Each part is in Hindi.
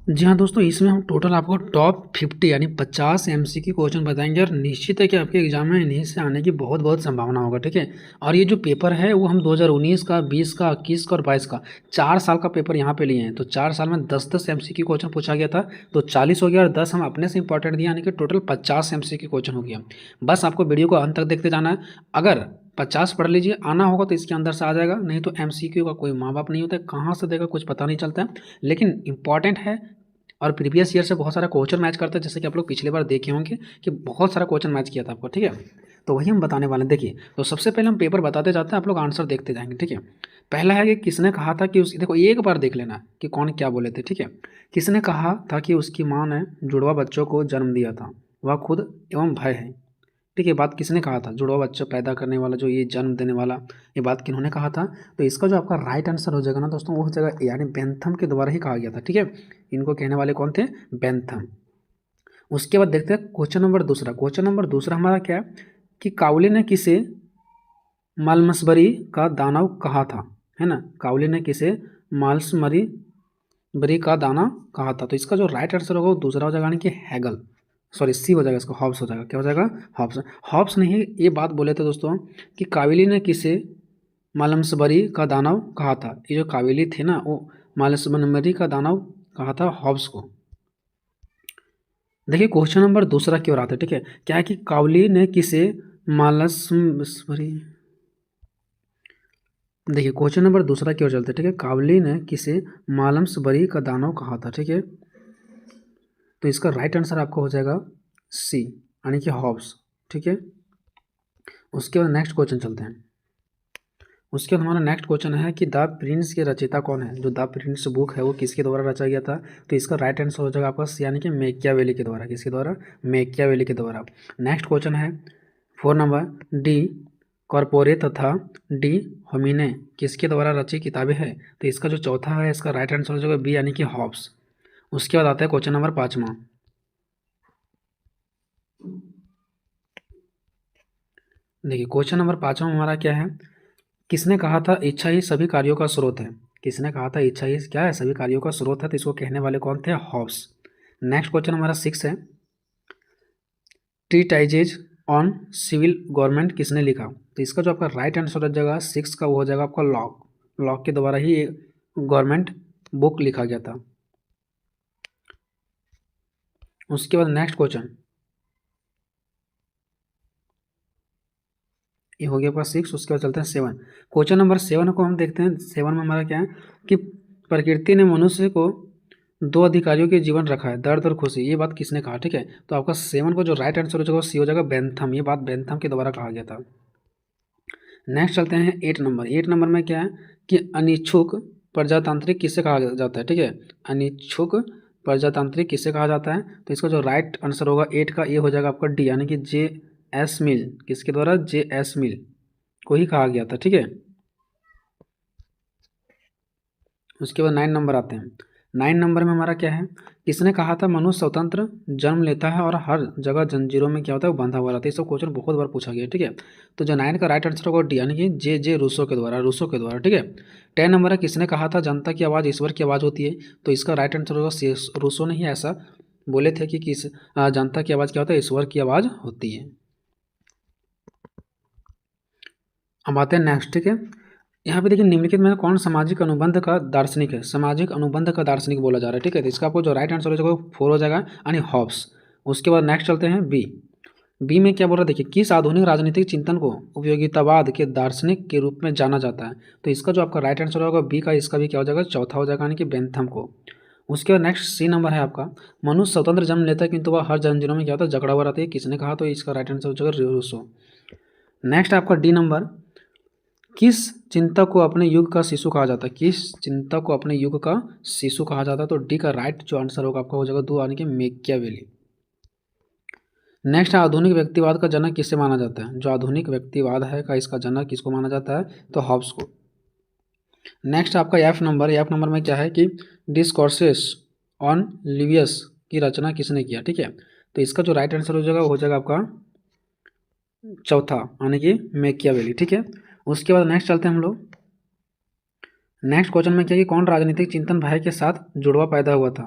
जी हाँ दोस्तों, इसमें हम टोटल आपको टॉप 50 यानी 50 एमसीक्यू क्वेश्चन बताएंगे और निश्चित है कि आपके एग्जाम में इन्हीं से आने की बहुत बहुत संभावना होगा। ठीक है। और ये जो पेपर है वो हम 2019 का, 20 का, 21 का और 22 का 4 साल का पेपर यहाँ पे लिए हैं। तो 4 साल में 10-10 एमसीक्यू क्वेश्चन पूछा गया था, तो 40 हो गया और 10 हम अपने से इंपॉर्टेंट दिया, यानी कि टोटल 50 एमसीक्यू क्वेश्चन हो गया। बस आपको वीडियो को अंत तक देखते जाना है। अगर 50 पढ़ लीजिए, आना होगा तो इसके अंदर से आ जाएगा, नहीं तो एमसीक्यू का कोई माँ बाप नहीं होता है, कहाँ से देगा कुछ पता नहीं चलता है, लेकिन इंपॉर्टेंट है। और प्रीवियस ईयर से बहुत सारा क्वेश्चन मैच करता है, जैसे कि आप लोग पिछले बार देखे होंगे कि बहुत सारा क्वेश्चन मैच किया था आपको। ठीक है, तो वही हम बताने वाले हैं। देखिए, तो सबसे पहले हम पेपर बताते जाते हैं, आप लोग आंसर देखते जाएंगे। ठीक है। पहला है कि किसने कहा था कि उस, देखो एक बार देख लेना कि कौन क्या बोले थे। ठीक है। किसने कहा था कि उसकी माँ ने जुड़वा बच्चों को जन्म दिया था, वह खुद एवं भय है। ठीक है, बात किसने कहा था? जुड़वा बच्चा पैदा करने वाला, जो ये जन्म देने वाला, ये बात किन्होंने कहा था? तो इसका जो आपका राइट आंसर हो जाएगा ना दोस्तों, वो हो जाएगा यानी बेंथम के द्वारा ही कहा गया था। ठीक है, इनको कहने वाले कौन थे? बेंथम। उसके बाद देखते हैं क्वेश्चन नंबर दूसरा। क्वेश्चन नंबर दूसरा हमारा क्या है कि काउली ने किसे मालमसबरी का दानव कहा था, है ना? काउली ने किसे मालसमरी बरी का दाना कहा था? तो इसका जो राइट आंसर होगा वो दूसरा हो जाएगा, यानी कि हैगल, सॉरी सी हो जाएगा, इसका हॉब्स हो जाएगा। क्या हो जाएगा? हॉब्स। हॉब्स ने ही ये बात बोले थे दोस्तों कि काविली ने किसे मालमसबरी का दानव कहा था। ये जो काविली थे ना, वो मालमसबरी का दानव कहा था हॉब्स को। देखिए क्वेश्चन नंबर दूसरा की ओर आते हैं। ठीक है, क्या है कि कावली ने किसे मालमसबरी, देखिए क्वेश्चन नंबर दूसरा की ओर चलते हैं। ठीक है, कावली ने किसे मालमसबरी का दानव कहा था। ठीक है, तो इसका राइट आंसर आपका हो जाएगा सी, यानी कि हॉब्स। ठीक है, उसके बाद नेक्स्ट क्वेश्चन चलते हैं। उसके बाद हमारा नेक्स्ट क्वेश्चन है कि द प्रिंस के रचयिता कौन है? जो द प्रिंस बुक है वो किसके द्वारा रचा गया था? तो इसका राइट आंसर हो जाएगा आपका सी, यानी कि मैकियावेली के द्वारा। किसके द्वारा? मैकियावेली के द्वारा। नेक्स्ट क्वेश्चन है 4 नंबर, डी कॉर्पोरे तथा डी होमिने किसके द्वारा रची किताबें हैं? तो इसका जो चौथा है, इसका राइट आंसर हो जाएगा बी, यानी कि हॉब्स। उसके बाद आता है क्वेश्चन नंबर 5वां। देखिए क्वेश्चन नंबर 5वां हमारा क्या है, किसने कहा था इच्छा ही सभी कार्यों का स्रोत है? किसने कहा था इच्छा ही क्या है? सभी कार्यों का स्रोत है। तो इसको कहने वाले कौन थे? हॉब्स। नेक्स्ट क्वेश्चन हमारा 6 है, ट्रीटाइजेज ऑन सिविल गवर्नमेंट किसने लिखा? तो इसका जो आपका राइट आंसर हो जाएगा 6 का, वो हो जाएगा आपका लॉक। लॉक के द्वारा ही गवर्नमेंट बुक लिखा गया था। उसके बाद नेक्स्ट क्वेश्चन, ये हो गया आपका 6। उसके बाद चलते हैं 7। क्वेश्चन नंबर 7 को हम देखते हैं। 7 में हमारा क्या है कि प्रकृति ने मनुष्य को 2 अधिकारियों के जीवन रखा है, दर्द और खुशी। ये बात किसने कहा? ठीक है, तो आपका 7 को जो राइट आंसर हो जाएगा सी हो जाएगा, बेंथम। ये बात बेंथम के द्वारा कहा गया था। नेक्स्ट चलते हैं 8 नंबर। 8 नंबर में क्या है कि अनिच्छुक प्रजातांत्रिक किसे कहा जाता है? ठीक है, अनिच्छुक प्रजातांत्रिक किसे कहा जाता है? तो इसका जो राइट आंसर होगा 8 का, ये हो जाएगा आपका डी, यानी कि जे एस मिल। किसके द्वारा? जे एस मिल को ही कहा गया था। ठीक है, उसके बाद 9 नंबर आते हैं। 9 नंबर में हमारा क्या है, किसने कहा था मनुष्य स्वतंत्र जन्म लेता है और हर जगह जंजीरों में क्या होता है? वो बंधा हुआ रहता है। ये सब क्वेश्चन बहुत बार पूछा गया है। ठीक है, तो जो 9 का राइट आंसर होगा डी, यानी कि जे जे रूसो के द्वारा, रूसो के द्वारा। ठीक है, 10 नंबर है, किसने कहा था जनता की आवाज़ ईश्वर की आवाज़ होती है? तो इसका राइट आंसर होगा रूसो ने ही ऐसा बोले थे कि किस जनता की आवाज़ क्या होता है? ईश्वर की आवाज़ होती है। अब आते हैं नेक्स्ट। ठीक है, यहाँ पे देखिए निम्नलिखित में कौन सामाजिक अनुबंध का दार्शनिक है? सामाजिक अनुबंध का दार्शनिक बोला जा रहा है। ठीक है, तो इसका आपको जो राइट आंसर हो जाएगा 4 हो जाएगा, यानी हॉब्स। उसके बाद नेक्स्ट चलते हैं बी। बी में क्या बोल रहा है, देखिए किस आधुनिक राजनीतिक चिंतन को उपयोगितावाद के दार्शनिक के रूप में जाना जाता है? तो इसका जो आपका राइट आंसर होगा बी का, इसका भी क्या हो जाएगा? चौथा हो जाएगा, यानी कि बेंथम को। उसके बाद नेक्स्ट सी नंबर है आपका, मनुष्य स्वतंत्र जन्म लेता है किंतु वह हर जंजीरों में क्या होता है? जकड़ा हुआ रहता है। किसने कहा? तो इसका राइट आंसर हो जाएगा रूसो। नेक्स्ट आपका डी नंबर, किस चिंतक को अपने युग का शिशु कहा जाता है? किस चिंतक को अपने युग का शिशु कहा जाता है? तो डी का राइट जो आंसर होगा आपका हो जाएगा 2, यानी कि मैकियावेली। नेक्स्ट आधुनिक व्यक्तिवाद का जनक किसे माना जाता है? जो आधुनिक व्यक्तिवाद है का, इसका जनक किसको माना जाता है? तो हॉब्स को। नेक्स्ट आपका एफ नंबर। एफ नंबर में क्या है कि डिस्कोर्सेस ऑन लिवियस की रचना किसने किया? ठीक है, तो इसका जो राइट आंसर हो जाएगा वो हो जाएगा आपका चौथा, यानी कि मैकियावेली। ठीक है, उसके बाद नेक्स्ट चलते हैं हम लोग। नेक्स्ट क्वेश्चन में क्या है कि कौन राजनीतिक चिंतन भय के साथ जुड़वा पैदा हुआ था?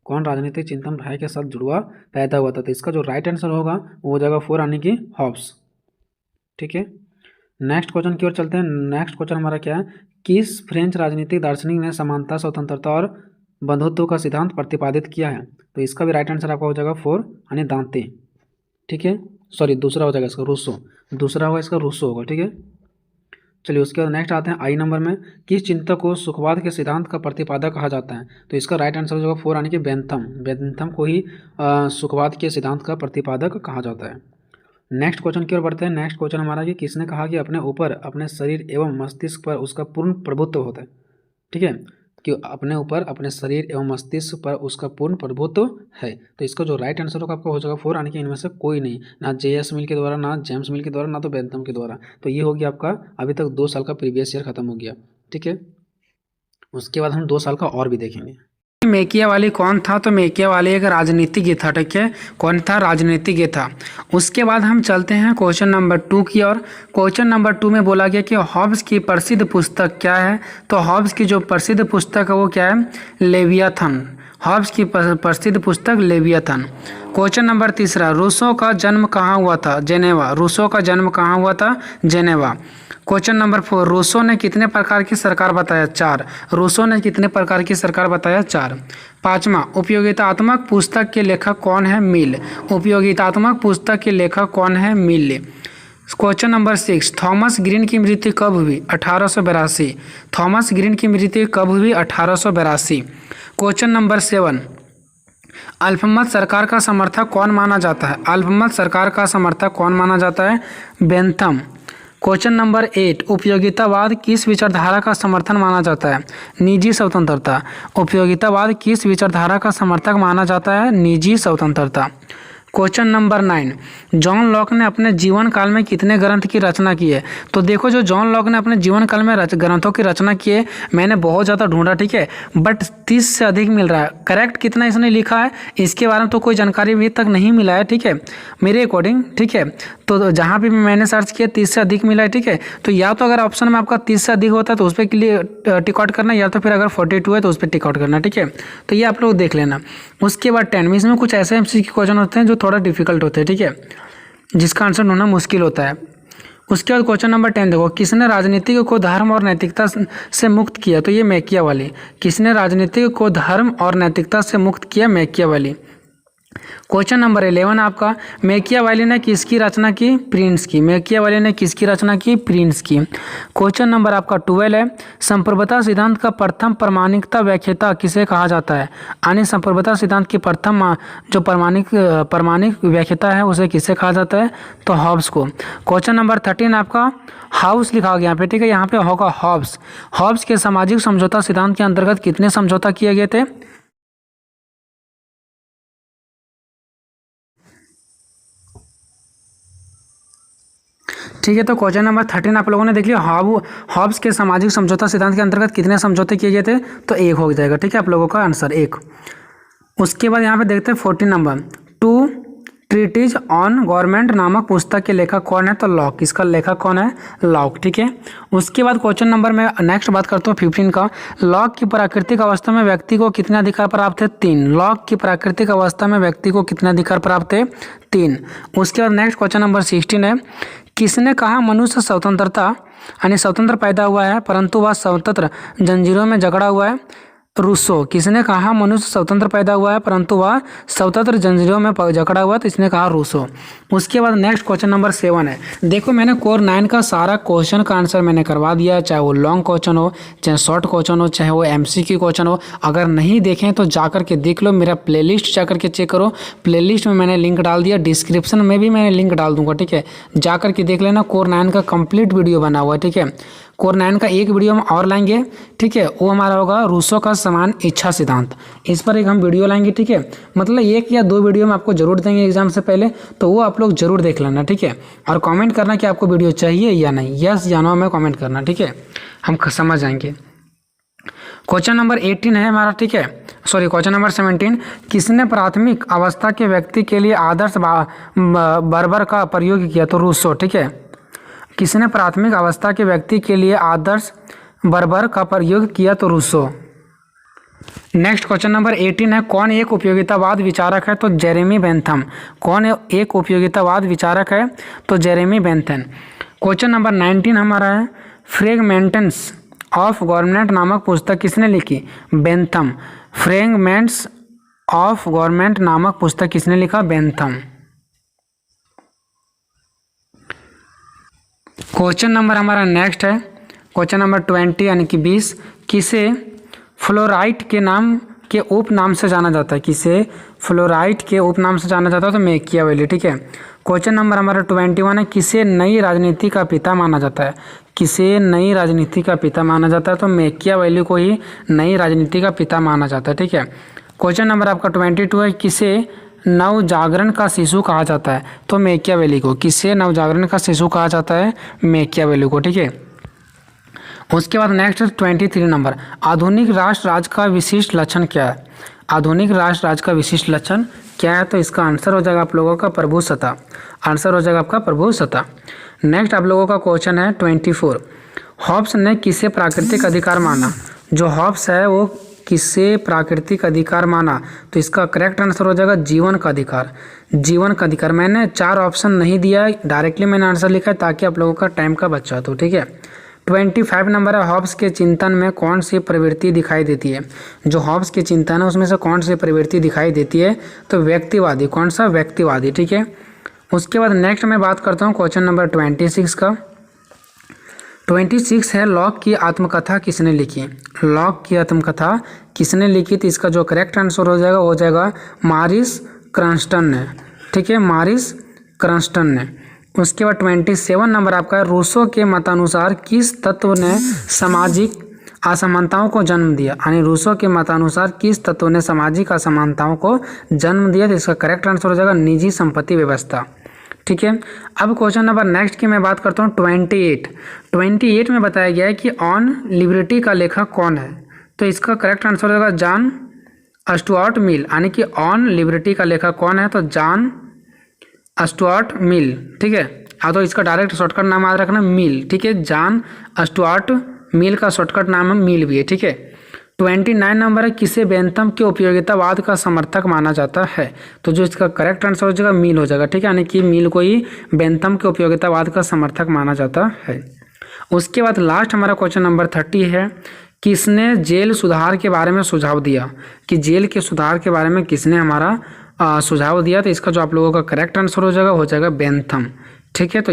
कौन राजनीतिक चिंतन भय के साथ जुड़वा पैदा हुआ था? तो इसका जो राइट आंसर होगा वो हो जाएगा 4 यानी कि हॉब्स। ठीक है, नेक्स्ट क्वेश्चन की ओर चलते हैं। नेक्स्ट क्वेश्चन हमारा क्या है, किस फ्रेंच राजनीतिक दार्शनिक ने समानता, स्वतंत्रता और बंधुत्व का सिद्धांत प्रतिपादित किया है? तो इसका भी राइट आंसर आपका हो जाएगा 4 यानी दांते। ठीक है, सॉरी दूसरा हो जाएगा इसका रूसो, दूसरा होगा इसका रूसो होगा। ठीक है, चलिए उसके बाद नेक्स्ट आते हैं आई नंबर में, किस चिंतक को सुखवाद के सिद्धांत का प्रतिपादक कहा जाता है? तो इसका राइट आंसर हो जाएगा 4 यानी कि बेंथम। बेंथम को ही सुखवाद के सिद्धांत का प्रतिपादक कहा जाता है। नेक्स्ट क्वेश्चन की ओर बढ़ते हैं। नेक्स्ट क्वेश्चन हमारा कि किसने कहा कि अपने ऊपर, अपने शरीर एवं मस्तिष्क पर उसका पूर्ण प्रभुत्व होता है? ठीक है, कि अपने ऊपर, अपने शरीर एवं मस्तिष्क पर उसका पूर्ण प्रभुत्व है। तो इसका जो राइट आंसर होगा आपका हो जाएगा 4 यानी कि इनमें से कोई नहीं, ना J.S. मिल के द्वारा, ना जेम्स मिल के द्वारा, ना तो बेंथम के द्वारा। तो ये हो गया आपका अभी तक 2 साल का प्रीवियस ईयर खत्म हो गया। ठीक है, उसके बाद हम 2 साल का और भी देखेंगे। मेकियावाली कौन था? तो मेकियावाली एक राजनीतिज्ञ था। ठीक है, कौन था? राजनीतिज्ञ था। उसके बाद हम चलते हैं क्वेश्चन नंबर 2 की ओर। क्वेश्चन नंबर 2 में बोला गया कि हॉब्स की प्रसिद्ध पुस्तक क्या है? तो हॉब्स की जो प्रसिद्ध पुस्तक है वो क्या है? लेवियाथन। हॉब्स की प्रसिद्ध पुस्तक लेवियाथन। क्वेश्चन नंबर 3, रूसो का जन्म कहाँ हुआ था? जेनेवा। रूसो का जन्म कहाँ हुआ था? जेनेवा। क्वेश्चन नंबर 4, रूसो ने कितने प्रकार की सरकार बताया? 4। रूसो ने कितने प्रकार की सरकार बताया? 4। 5वां, उपयोगितात्मक पुस्तक के लेखक कौन है? मिल। उपयोगितात्मक पुस्तक के लेखक कौन है? मिल। क्वेश्चन नंबर 6, थॉमस ग्रीन की मृत्यु कब हुई? 1882। थॉमस ग्रीन की मृत्यु कब हुई? 1882। क्वेश्चन नंबर 7, अल्पमत सरकार का समर्थक कौन माना जाता है? अल्पमत सरकार का समर्थक कौन माना जाता है? बेंथम। क्वेश्चन नंबर 8, उपयोगितावाद किस विचारधारा का समर्थन माना जाता है? निजी स्वतंत्रता। उपयोगितावाद किस विचारधारा का समर्थक माना जाता है? निजी स्वतंत्रता। क्वेश्चन नंबर 9, जॉन लॉक ने अपने जीवन काल में कितने ग्रंथ की रचना की है? तो देखो, जो जॉन लॉक ने अपने जीवन काल में ग्रंथों की रचना की है, मैंने बहुत ज़्यादा ढूंढा। ठीक है, बट 30 से अधिक मिल रहा है। करेक्ट कितना इसने लिखा है इसके बारे में तो कोई जानकारी अभी तक नहीं मिला है। ठीक है, मेरे अकॉर्डिंग। ठीक है, तो जहाँ भी मैंने सर्च किया 30 से अधिक मिला है। ठीक है, तो या तो अगर ऑप्शन में आपका 30 से अधिक होता है तो उस पर टिक आउट करना, या तो फिर अगर 42 है तो उस पर टिक आउट करना। ठीक है, तो ये आप लोग देख लेना। उसके बाद 10 में इसमें कुछ ऐसे एमसीक्यू क्वेश्चन होते हैं जो थोड़ा डिफिकल्ट होते हैं। ठीक है, जिसका आंसर ढूंढना मुश्किल होता है। उसके बाद क्वेश्चन नंबर 10 देखो, किसने राजनीति को धर्म और नैतिकता से मुक्त किया? तो ये मेकियावाली। किसने राजनीति को धर्म और नैतिकता से मुक्त किया? मेकियावाली। क्वेश्चन नंबर 11 आपका, मेकियावाली ने किसकी रचना की? प्रिंस की। मेकियावाली ने किसकी रचना की? प्रिंस की। क्वेश्चन नंबर आपका 12 है, संप्रभुता सिद्धांत का प्रथम प्रमाणिकता व्याख्याता किसे कहा जाता है? यानी संप्रभुता सिद्धांत की प्रथम जो प्रमाणिक व्याख्याता है उसे किसे कहा जाता है? तो हॉब्स को। क्वेश्चन नंबर 13 आपका हाउस लिखा गया यहाँ पे। ठीक है, यहाँ पे होगा हॉब्स। हॉब्स के सामाजिक समझौता सिद्धांत के अंतर्गत कितने समझौता किए गए थे? ठीक है, तो क्वेश्चन नंबर 13 आप लोगों ने देख लिया। हॉब्स के सामाजिक समझौता सिद्धांत के अंतर्गत कितने समझौते किए गए थे? तो 1 हो जाएगा। ठीक है, आप लोगों का आंसर 1। उसके बाद यहाँ पे देखते हैं 14 नंबर, 2 ट्रीटीज ऑन गवर्नमेंट नामक पुस्तक के लेखक कौन है? तो लॉक। इसका लेखक कौन है? लॉक। ठीक है, उसके बाद क्वेश्चन नंबर में नेक्स्ट बात करता हूँ 15 का, लॉक की प्राकृतिक अवस्था में व्यक्ति को कितने अधिकार प्राप्त थे? 3। लॉक की प्राकृतिक अवस्था में व्यक्ति को कितने अधिकार प्राप्त थे? 3। उसके बाद नेक्स्ट क्वेश्चन नंबर 16 है, किसने कहा मनुष्य स्वतंत्रता यानी स्वतंत्र पैदा हुआ है परंतु वह स्वतंत्र जंजीरों में जकड़ा हुआ है? रूसो। किसने कहा मनुष्य स्वतंत्र पैदा हुआ है परंतु वह स्वतंत्र जंजीरों में जकड़ा हुआ है? तो इसने कहा रूसो। उसके बाद नेक्स्ट क्वेश्चन नंबर 7 है। देखो, मैंने कोर 9 का सारा क्वेश्चन का आंसर मैंने करवा दिया, चाहे वो लॉन्ग क्वेश्चन हो, चाहे शॉर्ट क्वेश्चन हो, चाहे वो एमसीक्यू क्वेश्चन हो। अगर नहीं देखें तो जाकर के देख लो, मेरा प्लेलिस्ट जाकर के चेक करो। प्लेलिस्ट में मैंने लिंक डाल दिया, डिस्क्रिप्शन में भी मैंने लिंक डाल दूंगा। ठीक है, जाकर के देख लेना। कोर 9 का कंप्लीट वीडियो बना हुआ है। ठीक है, कोर 9 का एक वीडियो हम और लाएंगे। ठीक है, वो हमारा होगा रूसो का समान इच्छा सिद्धांत। इस पर एक हम वीडियो लाएंगे। ठीक है, मतलब 1 या 2 वीडियो में आपको जरूर देंगे एग्जाम से पहले, तो वो आप लोग जरूर देख लेना। ठीक है, और कमेंट करना कि आपको वीडियो चाहिए या नहीं, यस या नो में कमेंट करना। ठीक है, हम समझ जाएंगे। क्वेश्चन नंबर 18 है हमारा। ठीक है, सॉरी, क्वेश्चन नंबर 17, किसने प्राथमिक अवस्था के व्यक्ति के लिए आदर्श बर्बर का प्रयोग किया? तो रूसो। ठीक है, किसने प्राथमिक अवस्था के व्यक्ति के लिए आदर्श बर्बर का प्रयोग किया? तो रूसो। नेक्स्ट क्वेश्चन नंबर 18 है, कौन एक उपयोगितावाद विचारक है? तो जेरेमी बेंथम। कौन एक उपयोगितावाद विचारक है? तो जेरेमी बेंथम। क्वेश्चन नंबर 19 हमारा है, फ्रेगमेंट्स ऑफ गवर्नमेंट नामक पुस्तक किसने लिखी? बेंथम। फ्रेगमेंट्स ऑफ गवर्नमेंट नामक पुस्तक किसने लिखा? बेंथम। क्वेश्चन नंबर हमारा नेक्स्ट है, क्वेश्चन नंबर 20 यानी कि 20, किसे फ्लोराइट के नाम के उपनाम से जाना जाता है? किसे फ्लोराइट के उपनाम से जाना जाता है? तो मैकियावेली। ठीक है। क्वेश्चन नंबर हमारा 21 है, किसे नई राजनीति का पिता माना जाता है? किसे नई राजनीति का पिता माना जाता है? तो मैकियावेली को ही नई राजनीति का पिता माना जाता है। ठीक है। क्वेश्चन नंबर आपका 22 है, किसे नवजागरण का शिशु कहा जाता है? तो मैकियावेली को। किसे नवजागरण का शिशु कहा जाता है? मैकियावेली को। ठीक है। उसके बाद नेक्स्ट 23 नंबर, आधुनिक राष्ट्र राज्य का विशिष्ट लक्षण क्या है? आधुनिक राष्ट्र राज्य का विशिष्ट लक्षण क्या है? तो इसका आंसर हो जाएगा आप लोगों का प्रभुसत्ता। आंसर हो जाएगा आपका प्रभुसत्ता। नेक्स्ट आप लोगों का क्वेश्चन है 24, हॉब्स ने किसे प्राकृतिक अधिकार माना? जो हॉब्स है वो किसे प्राकृतिक अधिकार माना? तो इसका करेक्ट आंसर हो जाएगा जीवन का अधिकार। जीवन का अधिकार। मैंने 4 ऑप्शन नहीं दिया है, डायरेक्टली मैंने आंसर लिखा है ताकि आप लोगों का टाइम का बचा तो। ठीक है। 25 नंबर है, हॉब्स के चिंतन में कौन सी प्रवृत्ति दिखाई देती है? जो हॉब्स के चिंतन है उसमें से कौन सी प्रवृत्ति दिखाई देती है? तो व्यक्तिवादी। कौन सा? व्यक्तिवादी। ठीक है। उसके बाद नेक्स्ट मैं बात करता हूँ क्वेश्चन नंबर 26 का। 26 है, लॉक की आत्मकथा किसने लिखी? लॉक की आत्मकथा किसने लिखी? तो इसका जो करेक्ट आंसर हो जाएगा मारिस क्रंस्टन ने। ठीक है, मारिस क्रंस्टन ने। उसके बाद 27 नंबर आपका है, रूसो के मतानुसार किस तत्व ने सामाजिक असमानताओं को जन्म दिया? यानी रूसो के मतानुसार किस तत्व ने सामाजिक असमानताओं को जन्म दिया? तो इसका करेक्ट आंसर हो जाएगा निजी संपत्ति व्यवस्था। ठीक है। अब क्वेश्चन नंबर नेक्स्ट की मैं बात करता हूँ 28 में बताया गया है कि ऑन लिबर्टी का लेखक कौन है? तो इसका करेक्ट आंसर हो जाएगा जॉन स्टुअर्ट मिल। यानी कि ऑन लिबर्टी का लेखक कौन है? तो जॉन स्टुअर्ट मिल। ठीक है। तो इसका डायरेक्ट शॉर्टकट नाम याद रखना, मिल। ठीक है। जॉन स्टुअर्ट मिल का शॉर्टकट नाम मिल भी है। ठीक है। 29 नंबर है, किसे बेंथम के उपयोगितावाद का समर्थक माना जाता है? तो जो इसका करेक्ट आंसर हो जाएगा मिल हो जाएगा। ठीक है। यानी कि मिल को ही बेंथम के उपयोगितावाद का समर्थक माना जाता है। उसके बाद लास्ट हमारा क्वेश्चन नंबर 30 है, किसने जेल सुधार के बारे में सुझाव दिया? कि जेल के सुधार के बारे में किसने हमारा सुझाव दिया? तो इसका जो आप लोगों का करेक्ट आंसर हो जाएगा बेंथम। ठीक है। तो